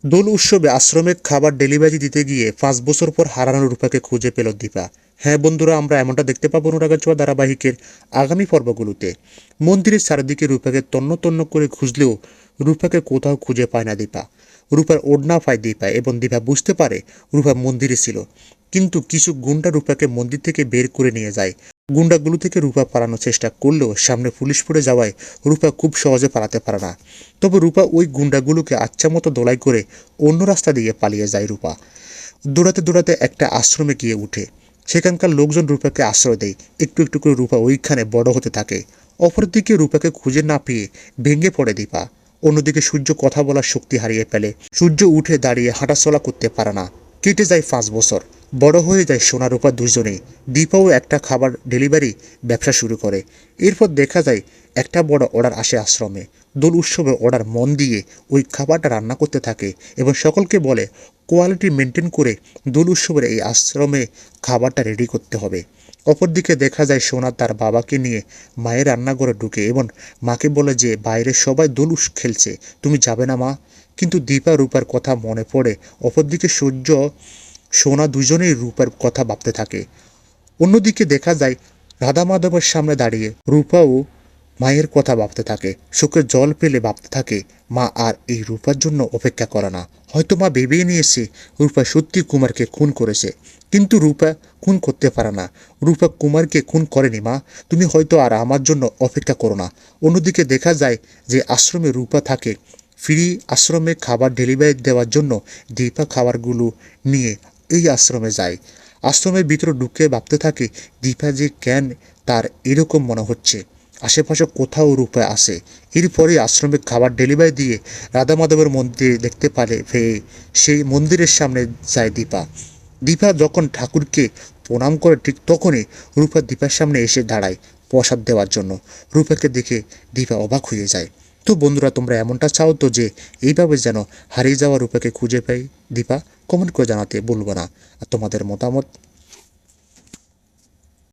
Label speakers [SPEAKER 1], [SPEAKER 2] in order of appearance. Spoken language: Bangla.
[SPEAKER 1] দোল উৎসবে আশ্রমে খাবার ডেলিভারি দিতে গিয়ে 5 বছর পর হারানো রূপাকে খুঁজে পেল দীপা। হ্যাঁ বন্ধুরা, আমরা এমনটা দেখতে পাবো অনুরাগের ছোঁয়া ধারাবাহিকের আগামী পর্বগুলোতে। মন্দিরের চারিদিকে রূপাকে তন্ন তন্ন করে খুঁজলেও রূপাকে কোথাও খুঁজে পায় না দীপা। রূপার ওড়না পায় দীপা এবং দীপা বুঝতে পারে রূপা মন্দিরে ছিল, কিন্তু কিছু গুন্ডা রূপাকে মন্দির থেকে বের করে নিয়ে যায়। গুন্ডাগুলো থেকে রূপা পালানোর চেষ্টা করলেও সামনে পুলিশ পড়ে যাওয়ায় রূপা খুব সহজে পালাতে পারে না। তবে রূপা ওই গুন্ডাগুলোকে আচ্ছা মতো দোলাই করে অন্য রাস্তা দিয়ে পালিয়ে যায় রূপা। দৌড়াতে দৌড়াতে একটা আশ্রমে গিয়ে উঠে। সেখানকার লোকজন রূপাকে আশ্রয় দেয়। একটু একটু করে রূপা ওইখানে বড় হতে থাকে। অপরদিকে রূপাকে খুঁজে না পেয়ে ভেঙে পড়ে দীপা। অন্যদিকে সূর্য কথা বলার শক্তি হারিয়ে ফেলে। সূর্য উঠে দাঁড়িয়ে হাঁটাচলা করতে পারে না। কেটে যায় 5 বছর। বড় হয়ে যায় সোনা রূপা দুজনেই। দীপাও একটা খাবার ডেলিভারি ব্যবসা শুরু করে। এরপর দেখা যায় একটা বড় অর্ডার আসে আশ্রমে। দোল উৎসবে অর্ডার মন দিয়ে ওই খাবারটা রান্না করতে থাকে এবং সকলকে বলে কোয়ালিটি মেনটেন করে দোল উৎসবের এই আশ্রমে খাবারটা রেডি করতে হবে। অপরদিকে দেখা যায় সোনা তার বাবাকে নিয়ে মায়ের রান্নাঘরে ঢুকে এবং মাকে বলে যে বাইরে সবাই দোল খেলছে, তুমি যাবে না মা? কিন্তু দীপা রূপার কথা মনে পড়ে। অপরদিকে সূর্য সোনা দুজনেই রূপার কথা ভাবতে থাকে। অন্যদিকে দেখা যায় রাধা মাধবের সামনে দাঁড়িয়ে রূপাও মায়ের কথা ভাবতে থাকে। চোখে জল পেলে ভাবতে থাকে মা আর এই রূপার জন্য অপেক্ষা করে না। হয়তো মা ভেবেই নিয়েছে রূপা সত্যি কুমারকে খুন করেছে, কিন্তু রূপা খুন করতে পারে না। রূপা কুমারকে খুন করেনি মা, তুমি হয়তো আর আমার জন্য অপেক্ষা করো না। অন্যদিকে দেখা যায় যে আশ্রমে রূপা থাকে। ফ্রি আশ্রমে খাবার ডেলিভারি দেওয়ার জন্য দীপা খাবারগুলো নিয়ে এই আশ্রমে যায়। আশ্রমের ভিতরে ঢুকে ভাবতে থাকে দীপা যে কেন তার এরকম মনে হচ্ছে, আশেপাশে কোথাও রূপা আসে। এরপরে আশ্রমে খাবার ডেলিভারি দিয়ে রাধা মাধবের মন্দির দেখতে পারে পেয়ে সেই মন্দিরের সামনে যায় দীপা। দীপা যখন ঠাকুরকে প্রণাম করে ঠিক তখনই রূপা দীপার সামনে এসে দাঁড়ায় প্রসাদ দেওয়ার জন্য। রূপাকে দেখে দীপা অবাক হয়ে যায়। তো বন্ধুরা, তোমরা এমনটা চাও তো যে এইভাবে যেন হারিয়ে যাওয়া রূপাকে খুঁজে পাই দীপা? কমেন্ট করে জানাতে ভুলবো না। আর তোমাদের মতামত